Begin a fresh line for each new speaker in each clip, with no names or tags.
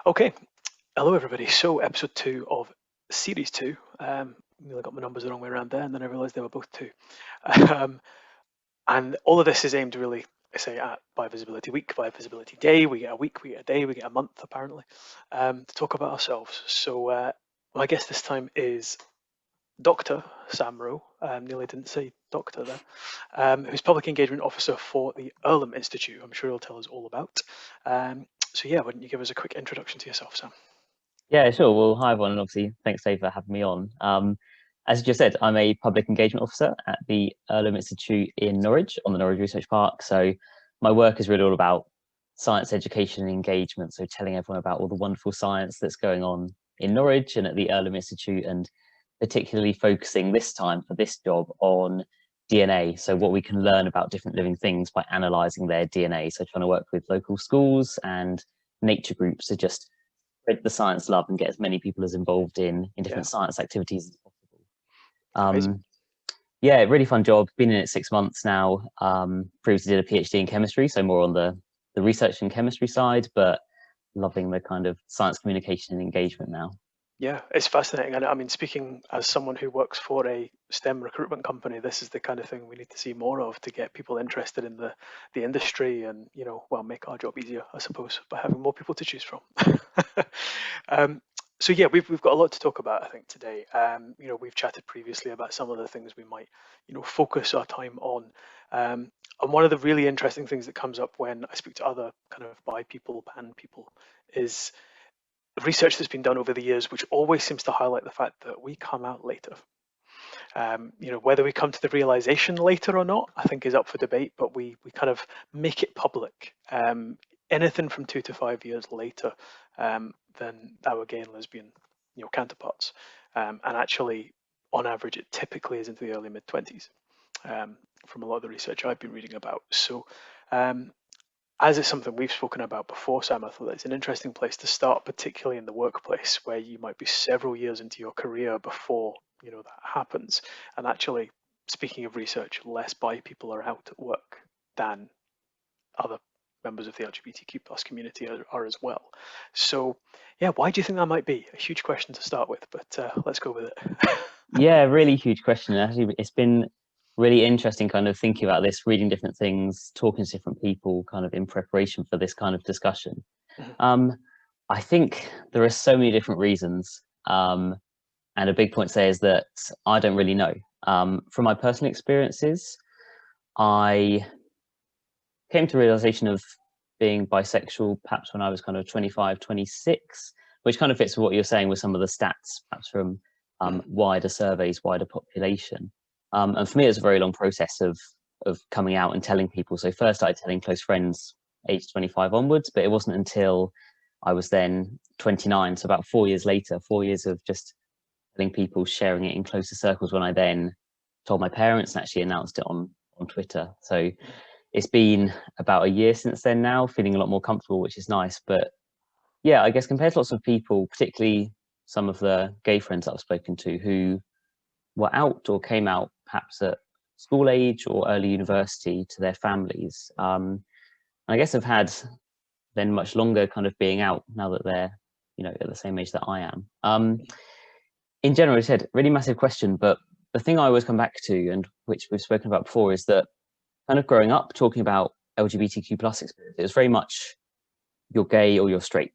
Okay, hello everybody. So episode 2 of series 2. Nearly got my numbers the wrong way around there, and then I realised they were both 2. Um, and all of this is aimed really, I say, at Bi-Visibility Week, Bi-Visibility Day. We get a week, we get a day, we get a month, apparently, to talk about ourselves. So my guest this time is Dr. Sam Rowe. Nearly didn't say doctor there. Who's Public Engagement Officer for the Earlham Institute. I'm sure he'll tell us all about. So yeah, why don't you give us a quick introduction to yourself, Sam?
Yeah, sure. Well, hi everyone, and obviously thanks Dave for having me on. As you just said, I'm a public engagement officer at the Earlham Institute in Norwich on the Norwich Research Park. So my work is really all about science education and engagement. So telling everyone about all the wonderful science that's going on in Norwich and at the Earlham Institute, and particularly focusing this time for this job on DNA. So what we can learn about different living things by analysing their DNA. So trying to work with local schools and nature groups to just spread the science love and get as many people as involved in different science activities as possible. Yeah, really fun job. Been in it 6 months now. Previously did a PhD in chemistry, so more on the research and chemistry side, but loving the kind of science communication and engagement now.
Yeah, it's fascinating. And I mean, speaking as someone who works for a STEM recruitment company, this is the kind of thing we need to see more of to get people interested in the industry and, well, make our job easier, I suppose, by having more people to choose from. So yeah, we've got a lot to talk about, I think, today. We've chatted previously about some of the things we might, focus our time on. And one of the really interesting things that comes up when I speak to other kind of bi people, pan people, is research that's been done over the years, which always seems to highlight the fact that we come out later. Whether we come to the realization later or not, I think is up for debate, but we kind of make it public. Anything from 2 to 5 years later than our gay and lesbian, counterparts. And actually, on average, it typically is into the early mid-20s from a lot of the research I've been reading about. So as it's something we've spoken about before, Sam, I thought it's an interesting place to start, particularly in the workplace, where you might be several years into your career before that happens. And actually, speaking of research, less bi people are out at work than other members of the LGBTQ plus community are as well. So, yeah, why do you think that might be? A huge question to start with, but let's go with it.
Yeah, really huge question. Actually, it's been really interesting kind of thinking about this, reading different things, talking to different people kind of in preparation for this kind of discussion. I think there are so many different reasons. And a big point to say is that I don't really know. From my personal experiences, I came to realization of being bisexual perhaps when I was kind of 25, 26, which kind of fits with what you're saying with some of the stats, perhaps from wider surveys, wider population. And for me, it's a very long process of coming out and telling people. So first I started telling close friends age 25 onwards, but it wasn't until I was then 29, so about 4 years later, 4 years of just telling people, sharing it in closer circles, when I then told my parents and actually announced it on Twitter. So it's been about a year since then now, feeling a lot more comfortable, which is nice. But yeah, I guess compared to lots of people, particularly some of the gay friends that I've spoken to who were out or came out perhaps at school age or early university to their families, I guess have had then much longer kind of being out now that they're, at the same age that I am. In general, I said, really massive question, but the thing I always come back to, and which we've spoken about before, is that kind of growing up talking about LGBTQ plus experience, it's very much you're gay or you're straight.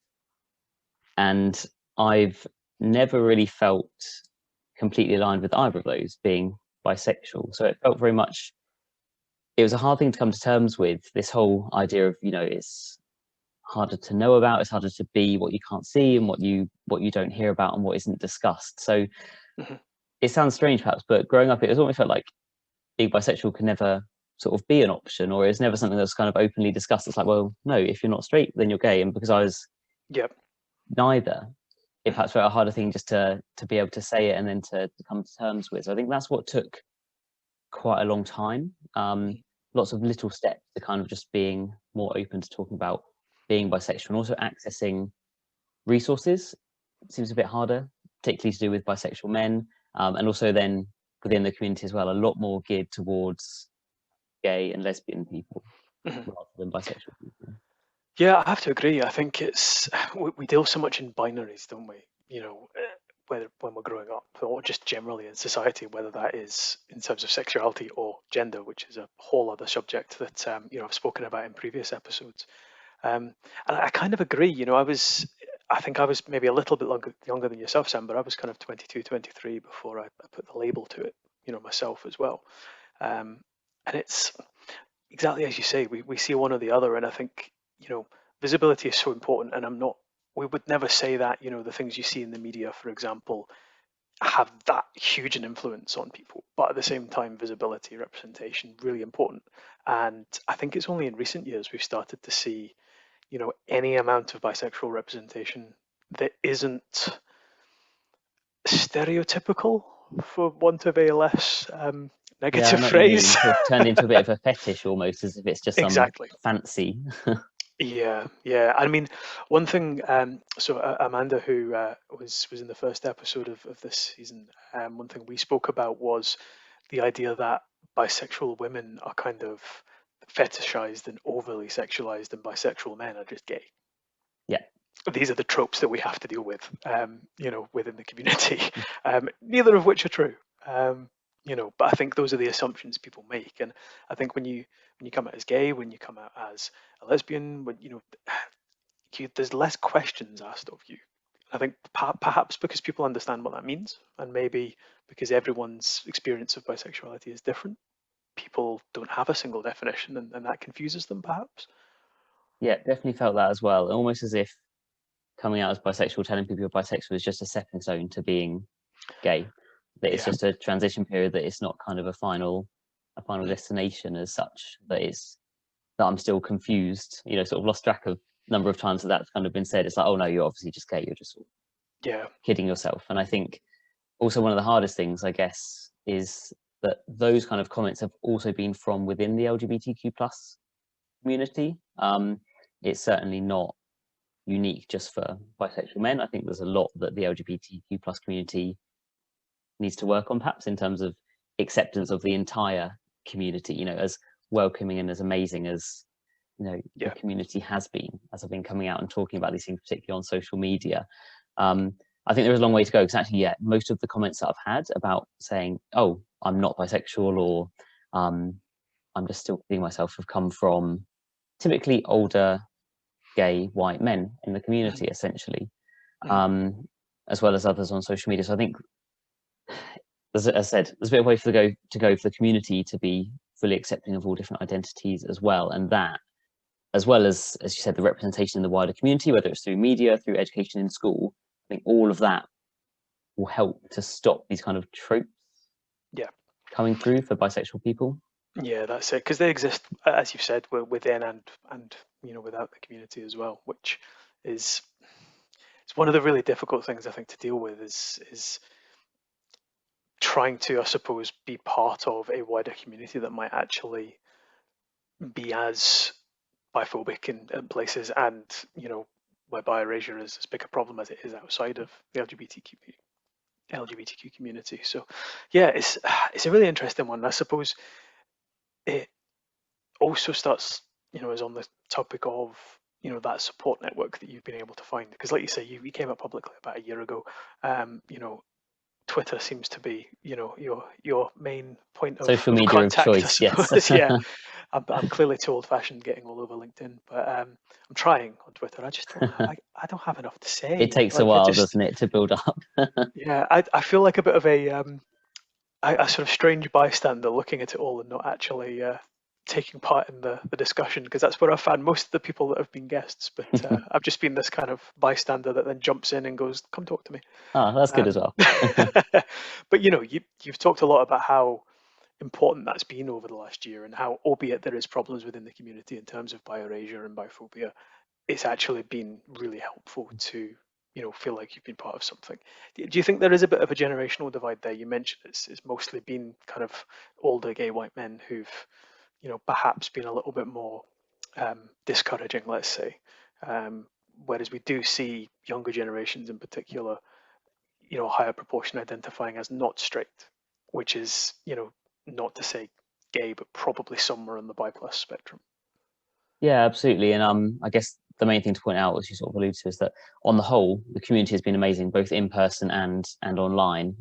And I've never really felt completely aligned with either of those, being bisexual. So it felt very much, it was a hard thing to come to terms with, this whole idea of, it's harder to know about, it's harder to be what you can't see and what you don't hear about and what isn't discussed. So it sounds strange perhaps, but growing up, it was almost felt like being bisexual can never sort of be an option, or it's never something that's kind of openly discussed. It's like, well, no, if you're not straight, then you're gay. And because I was neither, it perhaps felt a harder thing just to be able to say it and then to come to terms with. So I think that's what took quite a long time. Lots of little steps to kind of just being more open to talking about being bisexual, and also accessing resources seems a bit harder, particularly to do with bisexual men, and also then within the community as well, a lot more geared towards gay and lesbian people rather than bisexual people.
Yeah, I have to agree. I think we deal so much in binaries, don't we? Whether when we're growing up, or just generally in society, whether that is in terms of sexuality or gender, which is a whole other subject that I've spoken about in previous episodes. And I kind of agree. I think I was maybe a little bit younger than yourself, Sam, but I was kind of 22, 23 before I put the label to it, myself as well. Um, and it's exactly as you say, we see one or the other, and I think, visibility is so important. And we would never say that, the things you see in the media, for example, have that huge an influence on people. But at the same time, visibility, representation, really important. And I think it's only in recent years we've started to see, any amount of bisexual representation that isn't stereotypical, for want of a less
Yeah, I
negative
know what you mean.
phrase.
Sort of turned into a bit of a fetish almost, as if it's just some
Exactly.
fancy.
Yeah, yeah. I mean, one thing. So Amanda, who was in the first episode of this season, one thing we spoke about was the idea that bisexual women are kind of fetishized and overly sexualized, and bisexual men are just gay.
Yeah,
These are the tropes that we have to deal with, within the community. Neither of which are true. But I think those are the assumptions people make. And I think when you come out as gay, when you come out as a lesbian, there's less questions asked of you. I think perhaps because people understand what that means, and maybe because everyone's experience of bisexuality is different, people don't have a single definition, and that confuses them, perhaps.
yeah, definitely felt that as well. Almost as if coming out as bisexual, telling people you're bisexual is just a stepping stone to being gay. That it's
Yeah.
just a transition period. That it's not kind of a final
Mm.
destination as such. That I'm still confused. Sort of lost track of number of times that's kind of been said. It's like, oh no, you're obviously just gay. You're just sort of
Yeah.
kidding yourself. And I think also one of the hardest things, I guess, is that those kind of comments have also been from within the LGBTQ plus community. It's certainly not unique just for bisexual men. I think there's a lot that the LGBTQ plus community needs to work on, perhaps in terms of acceptance of the entire community. As welcoming and as amazing as the
Yeah.
community has been, as I've been coming out and talking about these things, particularly on social media. I think there is a long way to go, because actually, yeah, most of the comments that I've had about saying, "Oh, I'm not bisexual," or "I'm just still being myself," have come from typically older gay white men in the community,
Mhm.
essentially,
Mhm.
um, as well as others on social media. So I think, as I said, there's a bit of way to go for the community to be fully accepting of all different identities as well, and that, as well as you said, the representation in the wider community, whether it's through media, through education in school. I think all of that will help to stop these kind of tropes
Yeah.
coming through for bisexual people.
Yeah, that's it. Because they exist, as you've said, within and without the community as well, which is it's one of the really difficult things I think to deal with is trying to, I suppose, be part of a wider community that might actually be as biphobic in places, and where bi erasure is as big a problem as it is outside of the LGBTQ community. So, yeah, it's a really interesting one. I suppose it also starts, is on the topic of that support network that you've been able to find, because like you say, you came up publicly about a year ago. Twitter seems to be your main point
Social
of
media of
contact, I
choice, yes.
suppose. Yeah, I'm clearly too old fashioned getting all over LinkedIn, but I'm trying on Twitter. I just don't I don't have enough to
It
say.
takes a
Like, I
while,
just,
doesn't it, to build up?
yeah, I feel like a bit of a sort of strange bystander looking at it all and not actually taking part in the discussion, because that's where I've found most of the people that have been guests. But I've just been this kind of bystander that then jumps in and goes, "Come talk to me."
That's good as
Um,
well.
but you've talked a lot about how important that's been over the last year, and how, albeit there is problems within the community in terms of bi-erasure and biphobia, it's actually been really helpful to feel like you've been part of something. Do you think there is a bit of a generational divide there? You mentioned it's mostly been kind of older gay white men who've perhaps been a little bit more discouraging, let's say, um, whereas we do see younger generations in particular, a higher proportion identifying as not straight, which is not to say gay, but probably somewhere on the bi plus spectrum.
Yeah, absolutely. And I guess the main thing to point out, as you sort of alluded to, is that on the whole, the community has been amazing, both in person and online.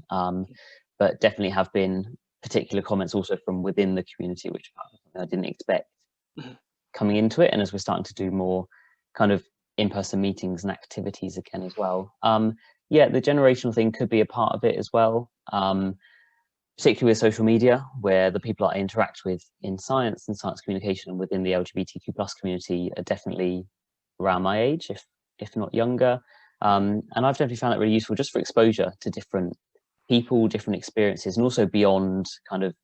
But definitely have been particular comments also from within the community, which I didn't expect coming into it. And as we're starting to do more kind of in-person meetings and activities again as well. Yeah, the generational thing could be a part of it as well. Particularly with social media, where the people that I interact with in science and science communication within the LGBTQ plus community are definitely around my age, if not younger. And I've definitely found that really useful just for exposure to different people, different experiences, and also beyond kind of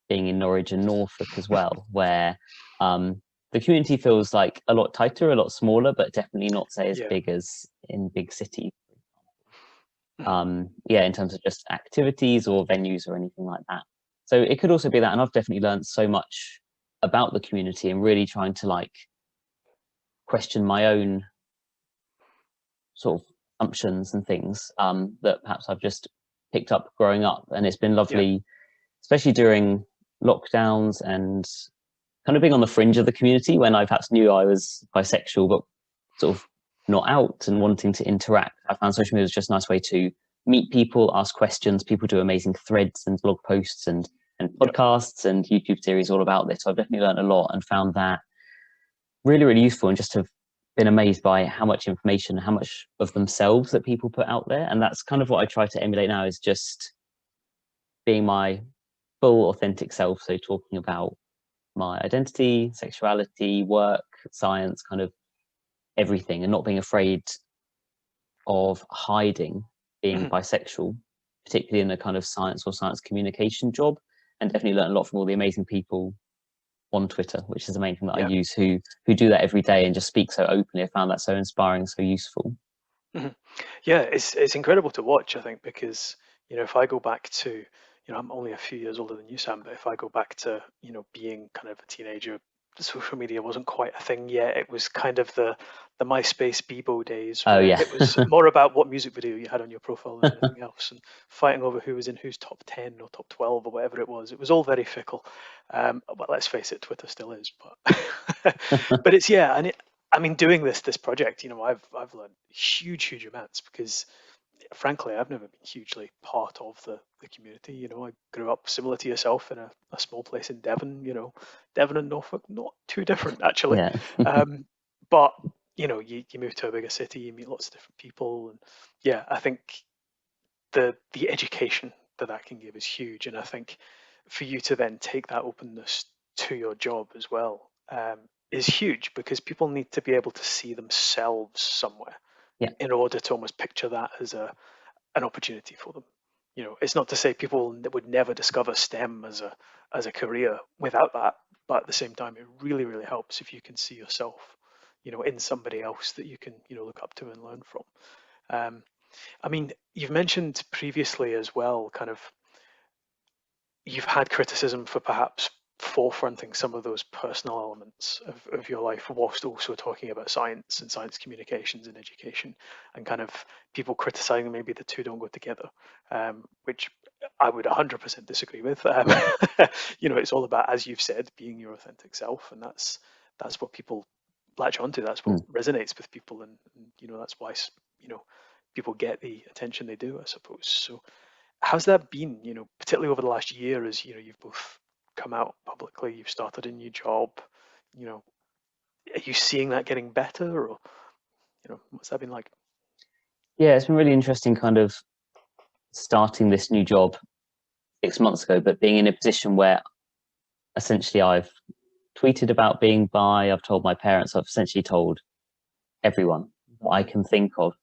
being in Norwich and Norfolk as well, where the community feels like a lot tighter, a lot smaller, but definitely not, say, as big as in big cities. Yeah, in terms of just activities or venues or anything like that. So it could also be that, and I've definitely learned so much about the community and really trying to like question my own sort of assumptions and things that perhaps I've just picked up growing up. And it's been lovely, especially during lockdowns and kind of being on the fringe of the community when I perhaps knew I was bisexual, but sort of not out and wanting to interact. I found social media was just a nice way to meet people, ask questions. People do amazing threads and blog posts and podcasts and YouTube series all about this. So I've definitely learned a lot and found that really, really useful, and just have been amazed by how much information, how much of themselves that people put out there. And that's kind of what I try to emulate now, is just being my full authentic self. So talking about my identity, sexuality, work, science, kind of everything, and not being afraid of hiding being bisexual, particularly in a kind of science or science communication job. And definitely learn a lot from all the amazing people on Twitter, which is the main thing that I use, who do that every day and just speak so openly. I found that so inspiring, so useful.
Yeah, it's incredible to watch, I think, because, you know, if I go back to, you know, I'm only a few years older than you, Sam, but if I go back to, you know, being kind of a teenager, social media wasn't quite a thing yet. It was kind of the MySpace Bebo days, where it was more about what music video you had on your profile than anything else, and fighting over who was in whose top 10 or top 12 or whatever it was. It was all very fickle. But let's face it, Twitter still is. But but it's and I mean, doing this project, you know, I've learned huge amounts, because frankly, I've never been hugely part of the community. You know, I grew up similar to yourself in a small place in Devon. You know, Devon and Norfolk, not too different actually. But you know, you move to a bigger city, you meet lots of different people, and yeah, I think the education that can give is huge. And I think for you to then take that openness to your job as well is huge, because people need to be able to see themselves somewhere in order to almost picture that as an opportunity for them. You know, it's not to say people would never discover STEM as a career without that, but at the same time, it really helps if you can see yourself, you know, in somebody else that you can, you know, look up to and learn from. I mean, you've mentioned previously as well, kind of, you've had criticism for perhaps forefronting some of those personal elements of your life, whilst also talking about science and science communications and education, and kind of people criticizing maybe the two don't go together, which I would 100% disagree with. You know, it's all about, as you've said, being your authentic self, and that's what people latch onto. That's what resonates with people, and you know, that's why, you know, people get the attention they do, I suppose. So how's that been, you know, particularly over the last year, as you know, you've both come out publicly, you've started a new job, you know, are you seeing that getting better, or, you know, what's that been like?
Yeah, it's been really interesting kind of starting this new job 6 months ago, but being in a position where essentially I've tweeted about being bi, I've told my parents, I've essentially told everyone that I can think of.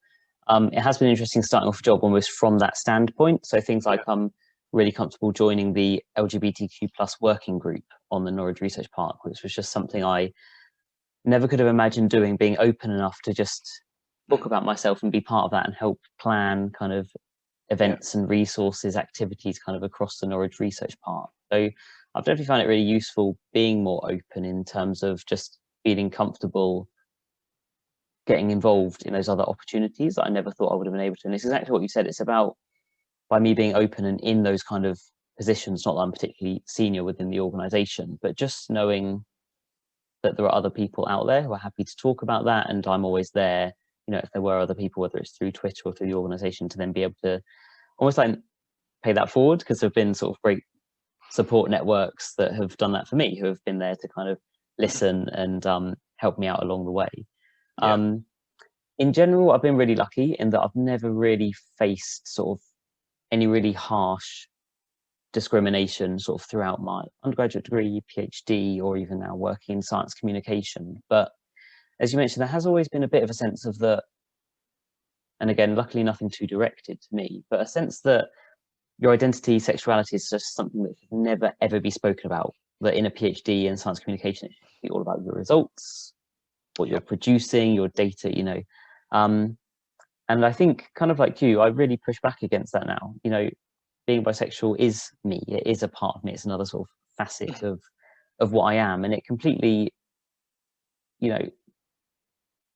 It has been interesting starting off a job almost from that standpoint. So things like I'm really comfortable joining the LGBTQ plus working group on the Norwich Research Park, which was just something I never could have imagined doing, being open enough to just talk about myself and be part of that and help plan kind of events and resources, activities kind of across the Norwich Research Park. So I've definitely found it really useful being more open in terms of just feeling comfortable getting involved in those other opportunities that I never thought I would have been able to. And it's exactly what you said. It's about, by me being open and in those kind of positions, not that I'm particularly senior within the organization, but just knowing that there are other people out there who are happy to talk about that, and I'm always there, you know, if there were other people, whether it's through Twitter or through the organization, to then be able to almost like pay that forward, because there have been sort of great support networks that have done that for me, who have been there to kind of listen and help me out along the way.
Yeah.
In general, I've been really lucky in that I've never really faced sort of any really harsh discrimination sort of throughout my undergraduate degree, PhD, or even now working in science communication. But as you mentioned, there has always been a bit of a sense of that, and again, luckily nothing too directed to me, but a sense that your identity, sexuality is just something that should never ever be spoken about. That in a PhD in science communication, it should be all about your results, what you're producing, your data, you know. And I think, kind of like you, I really push back against that now. You know, being bisexual is me. It is a part of me. It's another sort of facet of what I am, and it completely, you know,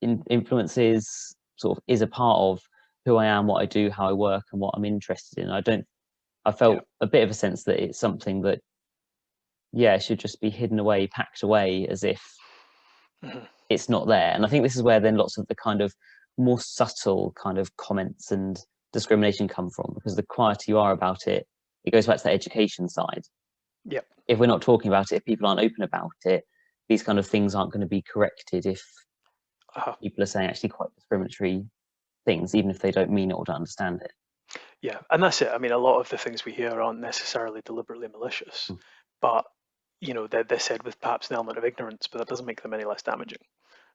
influences, sort of is a part of who I am, what I do, how I work, and what I'm interested in. I felt a bit of a sense that it's something that, yeah, should just be hidden away, packed away, as if it's not there. And I think this is where then lots of the kind of more subtle kind of comments and discrimination come from, because the quieter you are about it, it goes back to that education side.
Yep.
If we're not talking about it, if people aren't open about it, these kind of things aren't going to be corrected if people are saying actually quite discriminatory things, even if they don't mean it or don't understand it.
Yeah, and that's it. I mean, a lot of the things we hear aren't necessarily deliberately malicious, but you know, they're said with perhaps an element of ignorance, but that doesn't make them any less damaging.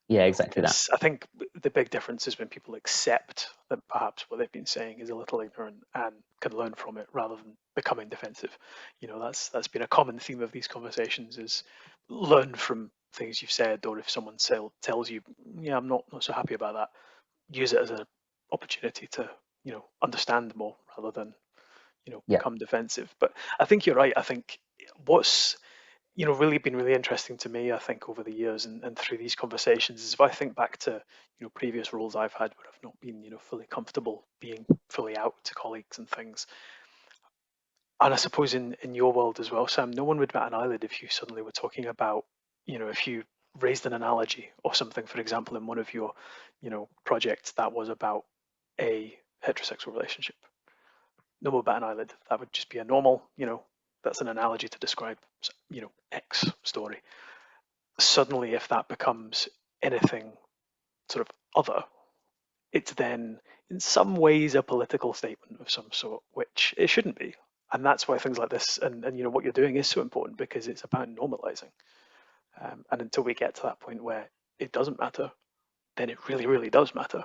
Yeah,
You know,
exactly that.
I think the big difference is when people accept that perhaps what they've been saying is a little ignorant and can learn from it rather than becoming defensive. You know, that's been a common theme of these conversations: is learn from things you've said, or if someone tells you, yeah, I'm not so happy about that, use it as an opportunity to, you know, understand more rather than, you know,
Yeah.
become defensive. But I think you're right. I think what's, you know, really been really interesting to me, I think, over the years and through these conversations, is if I think back to, you know, previous roles I've had where I've not been, you know, fully comfortable being fully out to colleagues and things. And I suppose in your world as well, Sam, no one would bat an eyelid if you suddenly were talking about, you know, if you raised an analogy or something, for example, in one of your, you know, projects that was about a heterosexual relationship. No one would bat an eyelid. That would just be a normal, you know, that's an analogy to describe, you know, X story. Suddenly, if that becomes anything sort of other, it's then in some ways a political statement of some sort, which it shouldn't be. And that's why things like this and you know what you're doing is so important, because it's about normalizing. And until we get to that point where it doesn't matter, then it really, really does matter.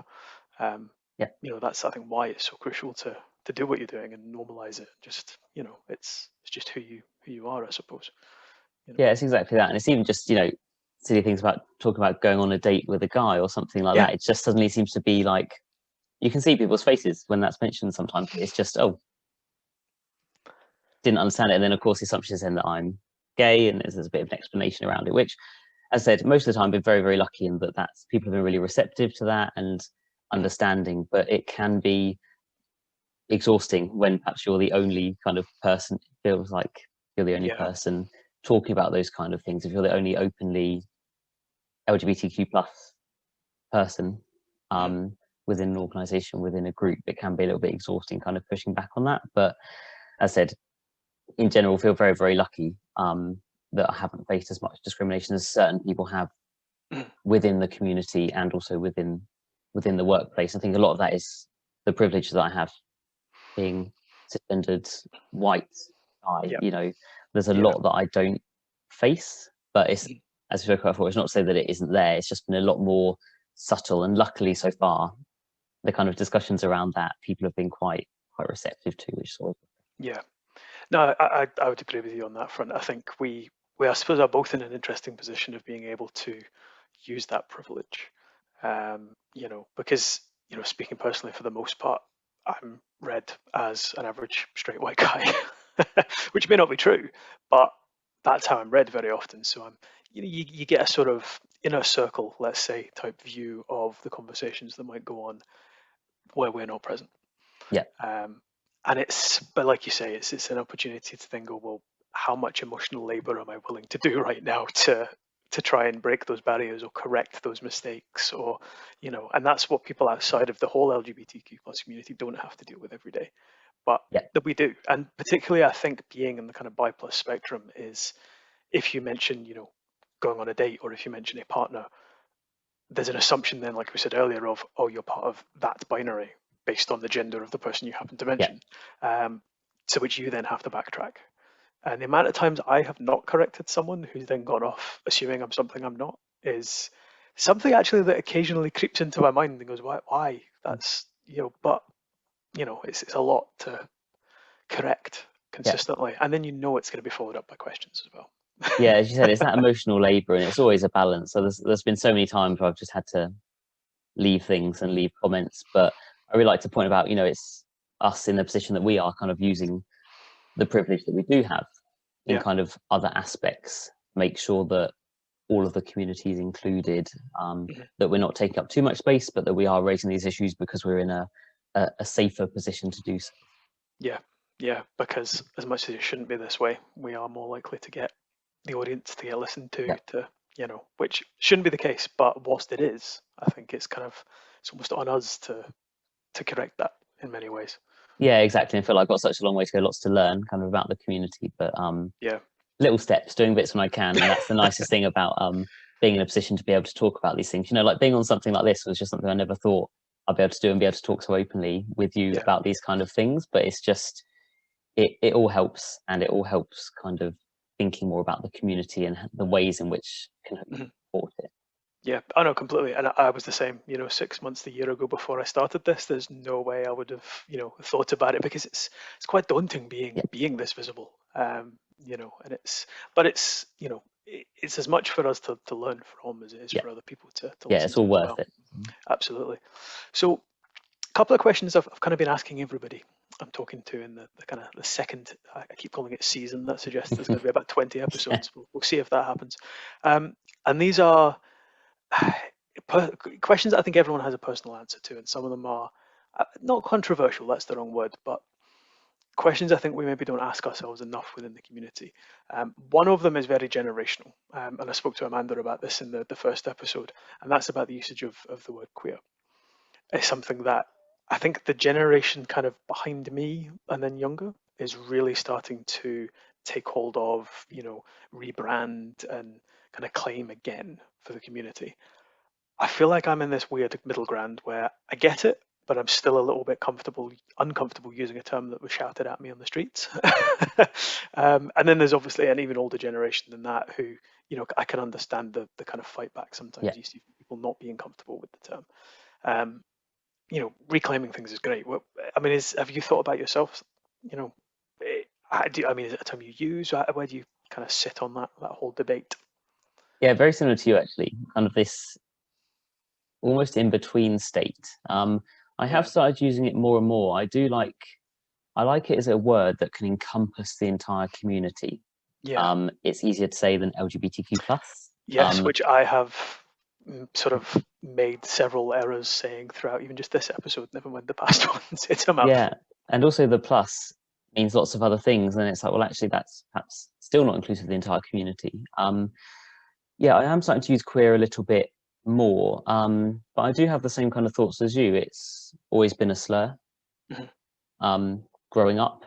Yeah.
You know, that's I think why it's so crucial to do what you're doing and normalize it. Just, you know, it's just who you are, I suppose. You know?
Yeah, it's exactly that. And it's even just, you know, silly things about talking about going on a date with a guy or something like
Yeah.
that. It just suddenly seems to be like, you can see people's faces when that's mentioned sometimes. It's just, oh, didn't understand it. And then, of course, the assumption is then that I'm gay, and there's a bit of an explanation around it, which, as I said, most of the time I've been very, very lucky in that people have been really receptive to that and understanding, but it can be exhausting when perhaps you're the only kind of person. It feels like you're the only person talking about those kind of things. If you're the only openly LGBTQ plus person within an organization, within a group, it can be a little bit exhausting kind of pushing back on that. But as I said, in general, feel very, very lucky that I haven't faced as much discrimination as certain people have within the community and also within the workplace. I think a lot of that is the privilege that I have being cisgendered white guy. You know, there's a lot that I don't face, but it's, as we spoke about before, it's not to say that it isn't there. It's just been a lot more subtle, and luckily so far, the kind of discussions around that people have been quite receptive to, which sort of.
Yeah. No, I would agree with you on that front. I think we I suppose are both in an interesting position of being able to use that privilege. You know, because, you know, speaking personally, for the most part, I'm read as an average straight white guy, which may not be true, but that's how I'm read very often. So you get a sort of inner circle, let's say, type view of the conversations that might go on where we're not present.
Yeah.
And but like you say, it's an opportunity to then go, well, how much emotional labor am I willing to do right now to to try and break those barriers or correct those mistakes, or and that's what people outside of the whole LGBTQ plus community don't have to deal with every day, but
Yeah.
that we do. And particularly, I think being in the kind of bi plus spectrum is, if you mention going on a date, or if you mention a partner, there's an assumption then, like we said earlier, of, oh, you're part of that binary based on the gender of the person you happen to
Yeah.
mention, to which you then have to backtrack. And the amount of times I have not corrected someone who's then gone off assuming I'm something I'm not is something actually that occasionally creeps into my mind and goes, why? That's, but, it's a lot to correct
Yeah.
consistently. And then it's going to be followed up by questions as well.
Yeah, as you said, it's that emotional labor, and it's always a balance. So there's been so many times where I've just had to leave things and leave comments, but I really like to point about, it's us in the position that we are, kind of using the privilege that we do have in kind of other aspects, make sure that all of the community is included, that we're not taking up too much space, but that we are raising these issues because we're in a safer position to do so.
Yeah, because as much as it shouldn't be this way, we are more likely to get the audience to get listened to, which shouldn't be the case, but whilst it is, I think it's almost on us to correct that in many ways.
Yeah, exactly. I feel like I've got such a long way to go, lots to learn kind of about the community, but little steps, doing bits when I can, and that's the nicest thing about being in a position to be able to talk about these things. Like being on something like this was just something I never thought I'd be able to do and be able to talk so openly with you about these kind of things, but it's just it all helps, and it all helps kind of thinking more about the community and the ways in which can support it.
Yeah, I know completely, and I was the same. 6 months, a year ago, before I started this, there's no way I would have, thought about it, because it's quite daunting being this visible. And it's it's as much for us to learn from as it is for other people to listen
it's all
to as
worth
well.
it.
Absolutely. So, a couple of questions I've kind of been asking everybody I'm talking to in the kind of the second, I keep calling it season. That suggests there's going to be about 20 episodes. We'll see if that happens. And these are questions that I think everyone has a personal answer to, and some of them are not controversial, that's the wrong word, but questions I think we maybe don't ask ourselves enough within the community. One of them is very generational, and I spoke to Amanda about this in the first episode, and that's about the usage of the word queer. It's something that I think the generation kind of behind me and then younger is really starting to take hold of, rebrand and kind of claim again for the community. I feel like I'm in this weird middle ground where I get it, but I'm still a little bit uncomfortable using a term that was shouted at me on the streets. And then there's obviously an even older generation than that who, I can understand the kind of fight back sometimes. You see people not being comfortable with the term. Reclaiming things is great. I mean, have you thought about yourself? I mean, is it a term you use? Where do you kind of sit on that whole debate?
Yeah, very similar to you, actually. Kind of this almost in between state. I have started using it more and more. I like it as a word that can encompass the entire community. It's easier to say than LGBTQ plus.
Yes, which I have sort of made several errors saying throughout even just this episode, never mind the past ones. It's a mouthful.
Yeah, and also the plus means lots of other things, and it's like, well, actually, that's perhaps still not inclusive of the entire community. Yeah, I am starting to use queer a little bit more, but I do have the same kind of thoughts as you. It's always been a slur, growing up,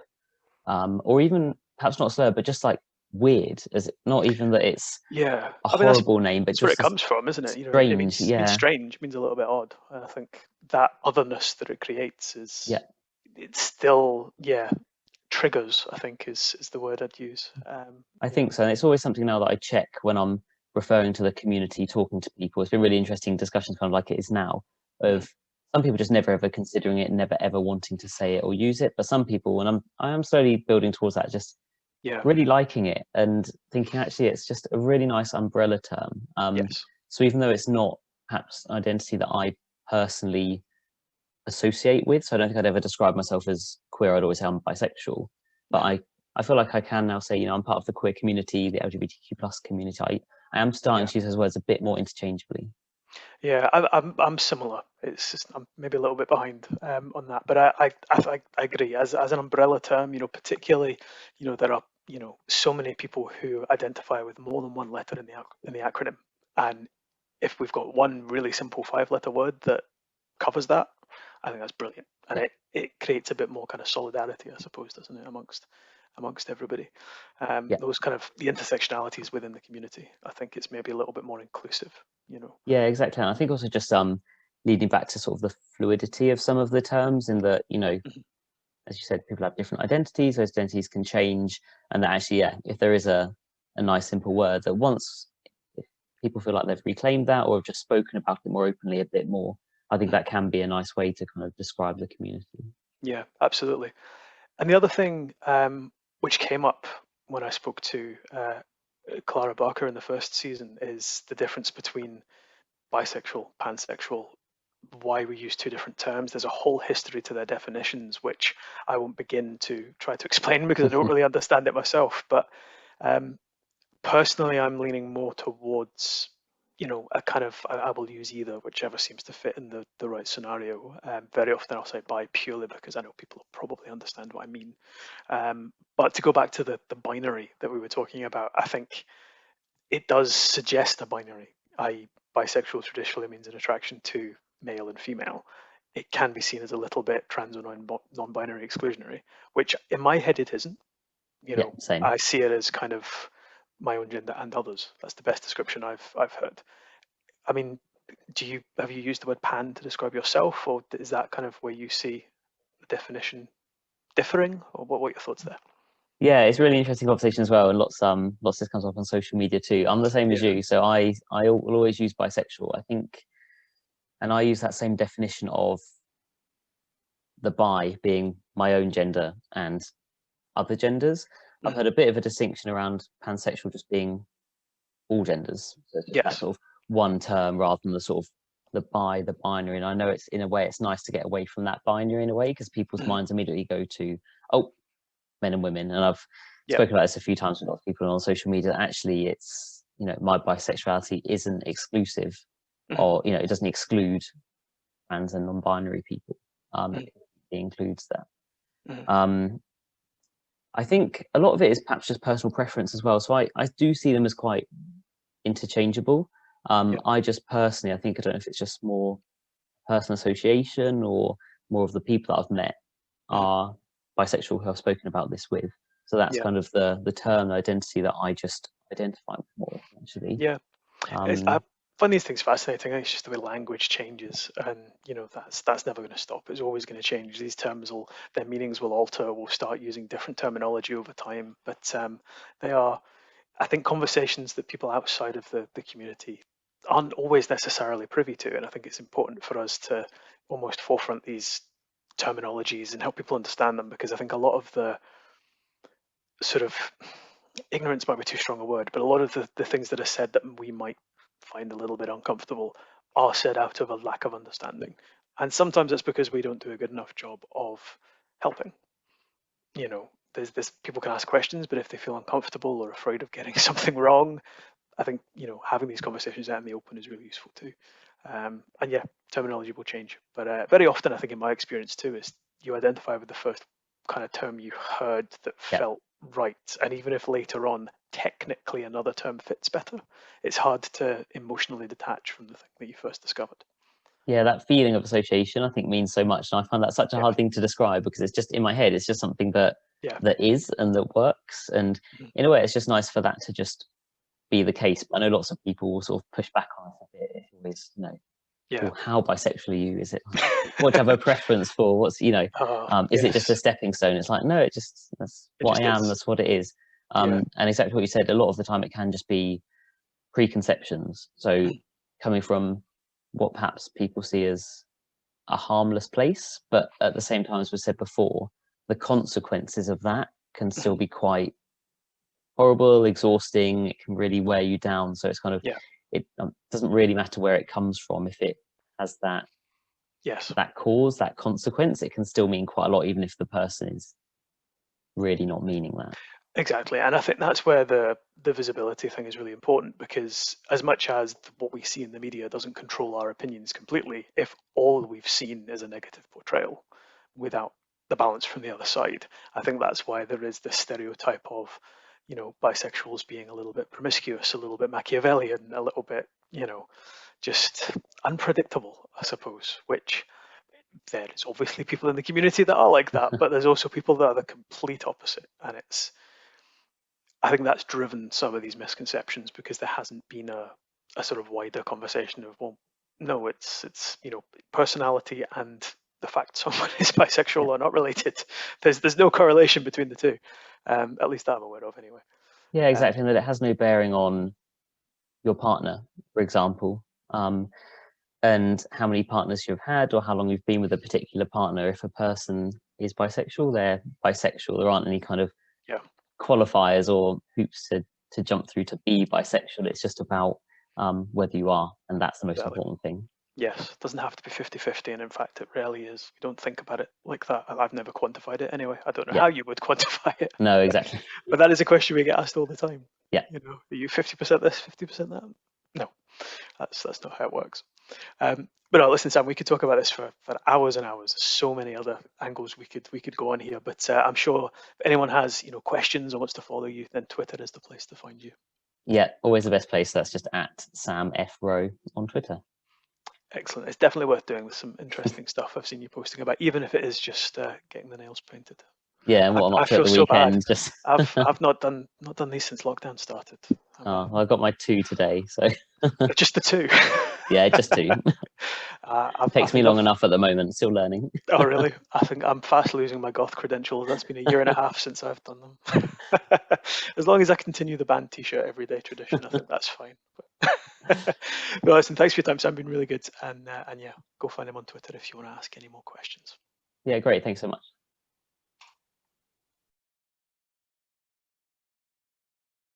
or even perhaps not a slur, but just like weird, as not even that it's a horrible name, but
that's
just
where it comes from, isn't it?
Strange,
it means strange. It means a little bit odd, and I think that otherness that it creates is it's still triggers, I think is the word I'd use.
I think so, and it's always something now that I check when I'm referring to the community, talking to people. It's been really interesting discussions, kind of like it is now, of some people just never ever considering it, never ever wanting to say it or use it, but some people, and I am slowly building towards that, just really liking it and thinking actually it's just a really nice umbrella term. So even though it's not perhaps an identity that I personally associate with, so I don't think I'd ever describe myself as queer, I'd always say I'm bisexual, but I feel like I can now say, I'm part of the queer community, the LGBTQ plus community. I am starting to use those words a bit more interchangeably.
Yeah, I'm similar. It's just I'm maybe a little bit behind on that, but I agree. As an umbrella term, particularly, there are so many people who identify with more than one letter in the acronym, and if we've got one really simple 5-letter word that covers that, I think that's brilliant, and
Yeah,
it creates a bit more kind of solidarity, I suppose, doesn't it, amongst everybody.
yeah,
Those kind of the intersectionalities within the community, I think it's maybe a little bit more inclusive, you know.
yeah, exactly. And I think also just leading back to sort of the fluidity of some of the terms, in that,
Mhm.
as you said, people have different identities. Those identities can change, and that actually, yeah, if there is a nice simple word that once, if people feel like they've reclaimed that or have just spoken about it more openly a bit more, I think
Mhm.
that can be a nice way to kind of describe the community.
Yeah, absolutely. And the other thing, which came up when I spoke to Clara Barker in the first season, is the difference between bisexual, pansexual, why we use two different terms. There's a whole history to their definitions, which I won't begin to try to explain because I don't really understand it myself. But um, personally, I'm leaning more towards, a kind of, I will use either, whichever seems to fit in the right scenario. Very often I'll say bi purely because I know people will probably understand what I mean. But to go back to the binary that we were talking about, I think it does suggest a binary, i.e., bisexual traditionally means an attraction to male and female. It can be seen as a little bit trans or non-binary exclusionary, which in my head it isn't.
Yeah, same.
I see it as kind of my own gender and others. That's the best description I've heard. I mean, have you used the word pan to describe yourself, or is that kind of where you see the definition differing, or what are your thoughts there?
Yeah, it's a really interesting conversation as well, and lots this comes up on social media too. I'm the same as
Yeah.
you, so I will always use bisexual, I think, and I use that same definition of the bi being my own gender and other genders. I've
Mm.
heard a bit of a distinction around pansexual just being all genders, so it's just that
Yes.
sort of one term rather than the sort of the binary. And I know it's, in a way, it's nice to get away from that binary in a way, because people's
Mm.
minds immediately go to, oh, men and women. And I've
Yeah.
spoken about this a few times with lots of people on social media. Actually, it's, my bisexuality isn't exclusive,
Mm.
or it doesn't exclude trans and non-binary people.
Mm.
It includes that.
Mm.
Um, I think a lot of it is perhaps just personal preference as well. So I do see them as quite interchangeable.
Yeah.
I just personally, I don't know if it's just more personal association or more of the people that I've met
Mm.
are bisexual who I've spoken about this with. So that's
Yeah.
kind of the term, the identity that I just identify with more, essentially.
Yeah. I
Um,
find these things fascinating. It's just the way language changes, and that's never going to stop. It's always going to change. These terms their meanings will alter. We'll start using different terminology over time, but they are, I think, conversations that people outside of the community aren't always necessarily privy to, and I think it's important for us to almost forefront these terminologies and help people understand them, because I think a lot of the sort of ignorance might be too strong a word, but a lot of the things that are said that we might find a little bit uncomfortable are said out of a lack of understanding. And sometimes it's because we don't do a good enough job of helping. There's people can ask questions, but if they feel uncomfortable or afraid of getting something wrong, I think having these conversations out in the open is really useful too. And yeah, terminology will change, but very often I think in my experience too is you identify with the first kind of term you heard that
yeah,
felt right, and even if later on technically another term fits better, it's hard to emotionally detach from the thing that you first discovered.
yeah, that feeling of association, I think, means so much, and I find that such a
Yeah,
hard thing to describe, because it's just in my head. It's just something that
yeah,
is and that works, and
mhm,
in a way, it's just nice for that to just be the case. But I know lots of people will sort of push back on it a bit. It's always,
yeah.
well, how bisexual are you? Is it, what do you have a preference for? What's, is it just a
Yes,
stepping stone? It's like, no, that's
it
what I
just
am.
is.
That's what it is.
Yeah,
And exactly what you said, a lot of the time it can just be preconceptions. So
mhm,
coming from what perhaps people see as a harmless place, but at the same time, as we said before, the consequences of that can still
mhm,
be quite horrible, exhausting. It can really wear you down. So it's kind of,
yeah,
it doesn't really matter where it comes from. If it has
yes.
that cause, that consequence, it can still mean quite a lot, even if the person is really not meaning that.
Exactly, and I think that's where the visibility thing is really important, because as much as what we see in the media doesn't control our opinions completely, if all we've seen is a negative portrayal without the balance from the other side. I think that's why there is this stereotype of, bisexuals being a little bit promiscuous, a little bit Machiavellian, a little bit, just unpredictable, I suppose, which there is obviously people in the community that are like that, but there's also people that are the complete opposite. And I think that's driven some of these misconceptions because there hasn't been a sort of wider conversation of, well, no, it's personality and the fact someone is bisexual are not related. There's no correlation between the two, at least that I'm aware of anyway.
Yeah, exactly. And that it has no bearing on your partner, for example, and how many partners you've had or how long you've been with a particular partner. If a person is bisexual, they're bisexual. There aren't any kind of qualifiers or hoops to jump through to be bisexual. It's just about whether you are, and that's the most important thing.
Yes, it doesn't have to be 50-50, and in fact it rarely is. You don't think about it like that. I've never quantified it anyway. I don't know how you would quantify it.
No, exactly.
But that is a question we get asked all the time.
Yeah.
Are you 50% this, 50% that? No, that's not how it works. But no, listen, Sam, we could talk about this for hours and hours. There's so many other angles we could go on here. But I'm sure if anyone has questions or wants to follow you, then Twitter is the place to find you.
Yeah, always the best place. That's just at Sam F Rowe on Twitter.
Excellent. It's definitely worth doing. There's some interesting stuff I've seen you posting about, even if it is just getting the nails painted.
Yeah, and what I'm up to at the weekend. Just
I've not done these since lockdown started.
Well, I got my 2 today, so
just the 2.
Yeah, just 2. Takes me long enough at the moment. Still learning.
Oh, really? I think I'm fast losing my goth credentials. That's been a year and a half since I've done them. As long as I continue the band T-shirt everyday tradition, I think that's fine. No, listen, thanks for your time, Sam. Been really good, and yeah, go find him on Twitter if you want to ask any more questions.
Yeah, great. Thanks so much.